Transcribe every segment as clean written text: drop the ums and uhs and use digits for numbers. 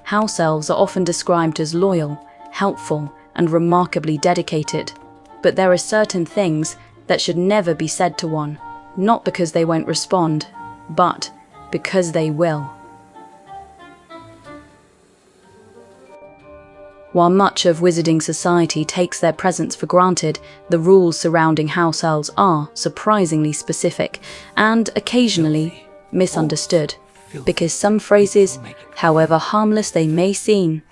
House elves are often described as loyal, helpful, and remarkably dedicated. But there are certain things that should never be said to one, not because they won't respond, but because they will. While much of wizarding society takes their presence for granted, the rules surrounding house elves are surprisingly specific and occasionally misunderstood, because some phrases, however harmless they may seem,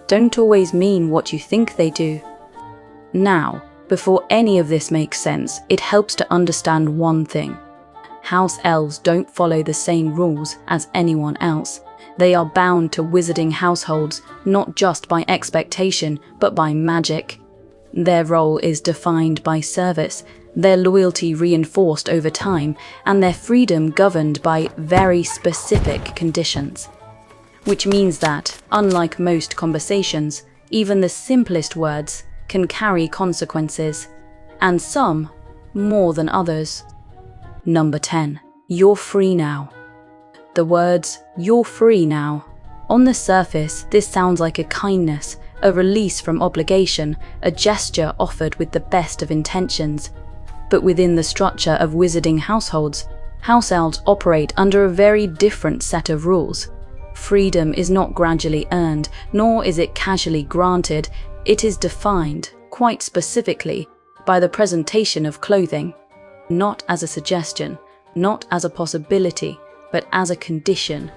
don't always mean what you think they do. Now, before any of this makes sense, it helps to understand one thing. House elves don't follow the same rules as anyone else. They are bound to wizarding households, not just by expectation, but by magic. Their role is defined by service, their loyalty reinforced over time, and their freedom governed by very specific conditions. Which means that, unlike most conversations, even the simplest words can carry consequences, and some more than others. Number 10. You're free now. The words, "you're free now." On the surface, this sounds like a kindness, a release from obligation, a gesture offered with the best of intentions. But within the structure of wizarding households, house elves operate under a very different set of rules. Freedom is not gradually earned, nor is it casually granted. It is defined, quite specifically, by the presentation of clothing. Not as a suggestion, not as a possibility, but as a condition,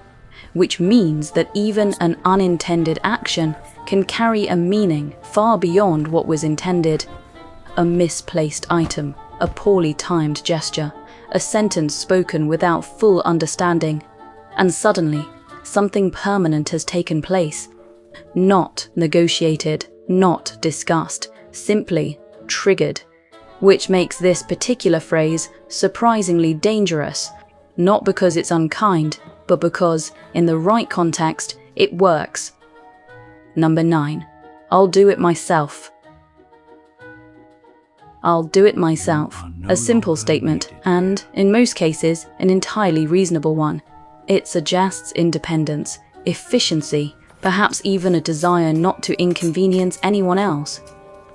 which means that even an unintended action can carry a meaning far beyond what was intended. A misplaced item, a poorly timed gesture, a sentence spoken without full understanding, and suddenly something permanent has taken place. Not negotiated, not discussed, simply triggered, which makes this particular phrase surprisingly dangerous. Not because it's unkind, but because, in the right context, it works. Number 9. I'll do it myself. I'll do it myself. A simple statement, and, in most cases, an entirely reasonable one. It suggests independence, efficiency, perhaps even a desire not to inconvenience anyone else.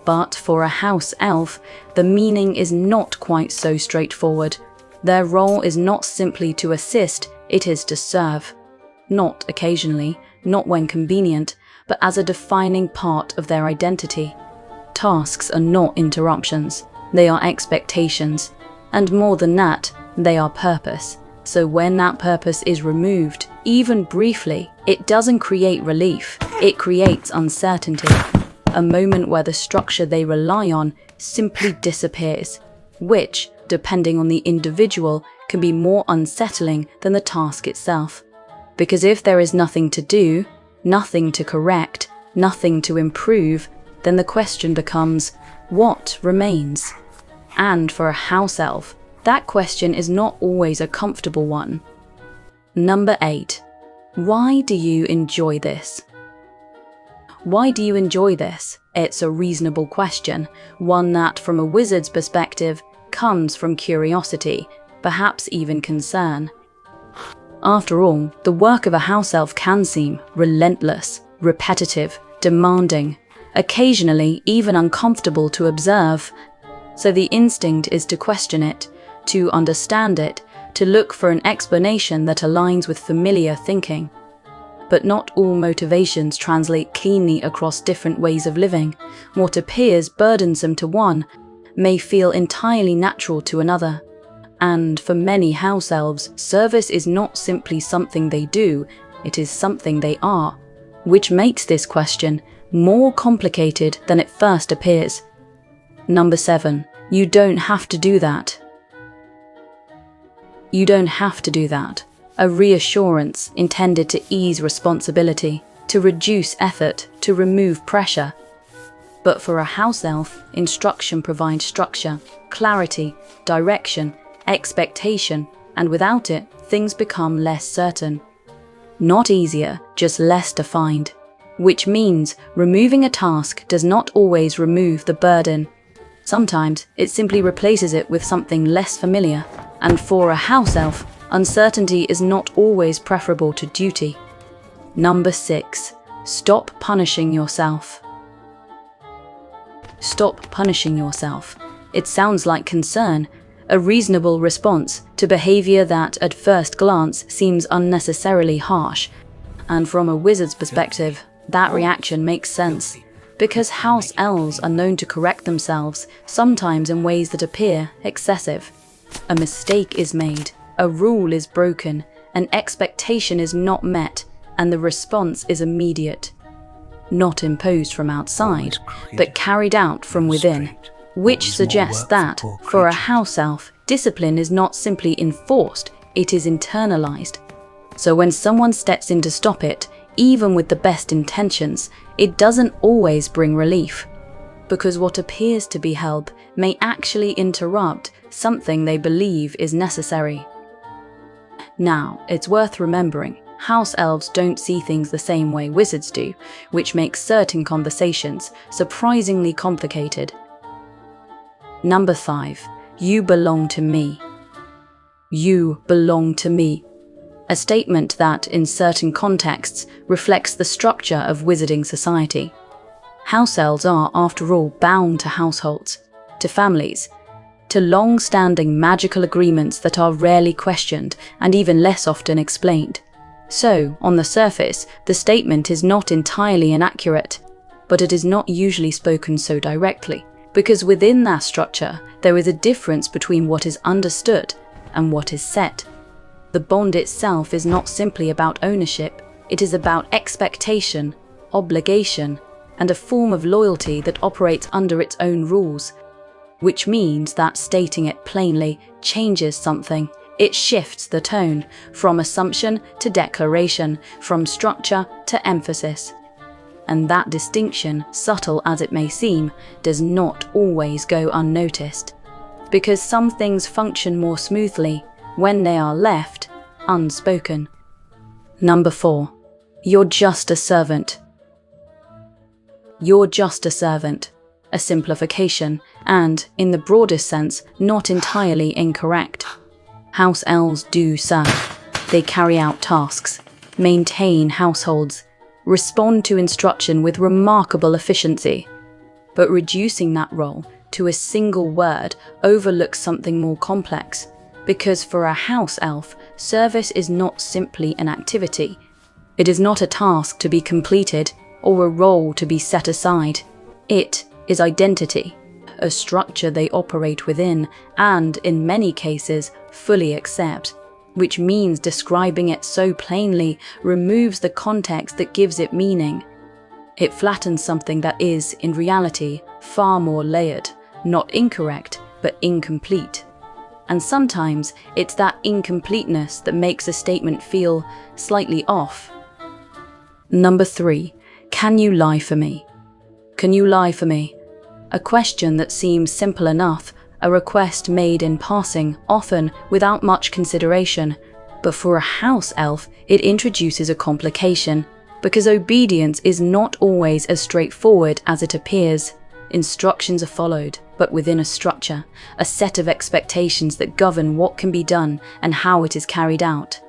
But for a house elf, the meaning is not quite so straightforward. Their role is not simply to assist, it is to serve. Not occasionally, not when convenient, but as a defining part of their identity. Tasks are not interruptions, they are expectations. And more than that, they are purpose. So when that purpose is removed, even briefly, it doesn't create relief, it creates uncertainty. A moment where the structure they rely on simply disappears, which, depending on the individual, can be more unsettling than the task itself. Because if there is nothing to do, nothing to correct, nothing to improve, then the question becomes, what remains? And for a house elf, that question is not always a comfortable one. Number 8. Why do you enjoy this? Why do you enjoy this? It's a reasonable question, one that, from a wizard's perspective, comes from curiosity, perhaps even concern. After all, the work of a house elf can seem relentless, repetitive, demanding, occasionally even uncomfortable to observe. So the instinct is to question it, to understand it, to look for an explanation that aligns with familiar thinking. But not all motivations translate cleanly across different ways of living. What appears burdensome to one may feel entirely natural to another. And for many house elves, service is not simply something they do, it is something they are, which makes this question more complicated than it first appears. Number 7. You don't have to do that. You don't have to do that. A reassurance intended to ease responsibility, to reduce effort, to remove pressure. But for a house elf, instruction provides structure, clarity, direction, expectation, and without it, things become less certain. Not easier, just less defined. Which means removing a task does not always remove the burden. Sometimes it simply replaces it with something less familiar. And for a house elf, uncertainty is not always preferable to duty. Number 6. Stop punishing yourself. Stop punishing yourself. It sounds like concern, a reasonable response to behavior that at first glance seems unnecessarily harsh. And from a wizard's perspective, that reaction makes sense, because house elves are known to correct themselves, sometimes in ways that appear excessive. A mistake is made, a rule is broken, an expectation is not met, and the response is immediate. Not imposed from outside, but carried out from within, which suggests that, for a house elf, discipline is not simply enforced, it is internalized. So when someone steps in to stop it, even with the best intentions, it doesn't always bring relief, because what appears to be help may actually interrupt something they believe is necessary. Now, it's worth remembering, house elves don't see things the same way wizards do, which makes certain conversations surprisingly complicated. Number 5. You belong to me. You belong to me. A statement that, in certain contexts, reflects the structure of wizarding society. House elves are, after all, bound to households, to families, to long-standing magical agreements that are rarely questioned and even less often explained. So, on the surface, the statement is not entirely inaccurate, but it is not usually spoken so directly, because within that structure, there is a difference between what is understood and what is set. The bond itself is not simply about ownership, it is about expectation, obligation, and a form of loyalty that operates under its own rules, which means that stating it plainly changes something. It shifts the tone, from assumption to declaration, from structure to emphasis. And that distinction, subtle as it may seem, does not always go unnoticed, because some things function more smoothly when they are left unspoken. Number 4. You're just a servant. You're just a servant. A simplification, and, in the broadest sense, not entirely incorrect. House elves do serve. They carry out tasks, maintain households, respond to instruction with remarkable efficiency. But reducing that role to a single word overlooks something more complex, because for a house elf, service is not simply an activity. It is not a task to be completed or a role to be set aside. It is identity, a structure they operate within and, in many cases, fully accept, which means describing it so plainly removes the context that gives it meaning. It flattens something that is, in reality, far more layered, not incorrect, but incomplete. And sometimes it's that incompleteness that makes a statement feel slightly off. Number 3. Can you lie for me? Can you lie for me? A question that seems simple enough, a request made in passing, often without much consideration. But for a house elf, it introduces a complication, because obedience is not always as straightforward as it appears. Instructions are followed, but within a structure, a set of expectations that govern what can be done and how it is carried out.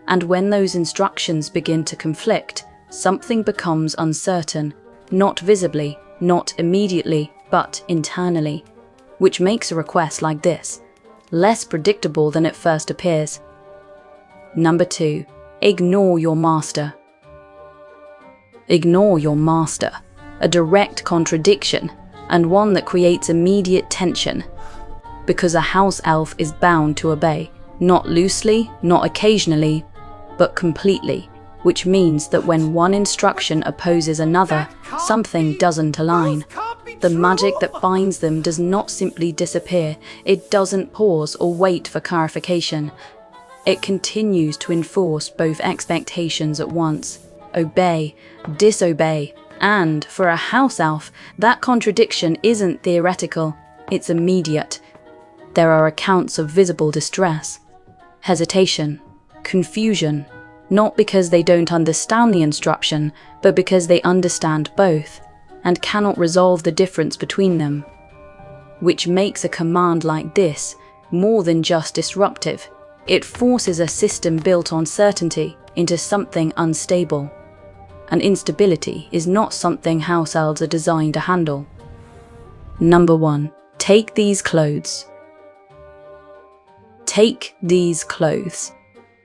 And when those instructions begin to conflict, something becomes uncertain, not visibly, not immediately, but internally, which makes a request like this less predictable than it first appears. Number 2. Ignore your master. Ignore your master. A direct contradiction, and one that creates immediate tension, because a house elf is bound to obey, not loosely, not occasionally, but completely, which means that when one instruction opposes another, something doesn't align. The magic that binds them does not simply disappear, it doesn't pause or wait for clarification. It continues to enforce both expectations at once, obey, disobey, and, for a house elf, that contradiction isn't theoretical, it's immediate. There are accounts of visible distress, hesitation, confusion, not because they don't understand the instruction, but because they understand both, and cannot resolve the difference between them. Which makes a command like this more than just disruptive. It forces a system built on certainty into something unstable. and instability is not something house-elves are designed to handle. Number 1. Take these clothes. Take these clothes.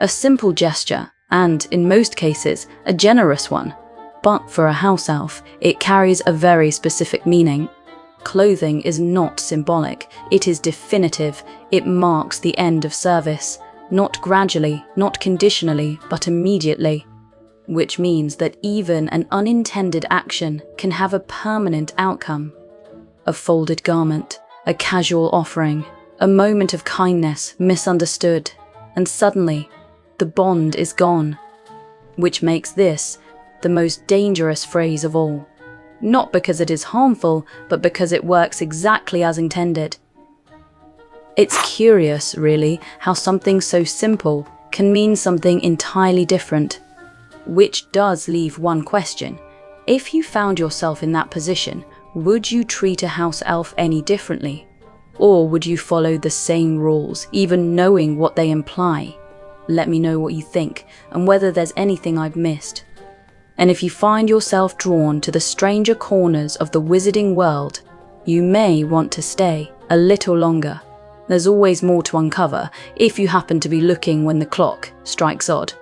A simple gesture, and in most cases, a generous one. But for a house elf, it carries a very specific meaning. Clothing is not symbolic, it is definitive. It marks the end of service, not gradually, not conditionally, but immediately. Which means that even an unintended action can have a permanent outcome. A folded garment, a casual offering, a moment of kindness misunderstood, and suddenly, the bond is gone. Which makes this the most dangerous phrase of all. Not because it is harmful, but because it works exactly as intended. It's curious, really, how something so simple can mean something entirely different. Which does leave one question. If you found yourself in that position, would you treat a house elf any differently? Or would you follow the same rules, even knowing what they imply? Let me know what you think, and whether there's anything I've missed. And if you find yourself drawn to the stranger corners of the wizarding world, you may want to stay a little longer. There's always more to uncover if you happen to be looking when the clock strikes odd.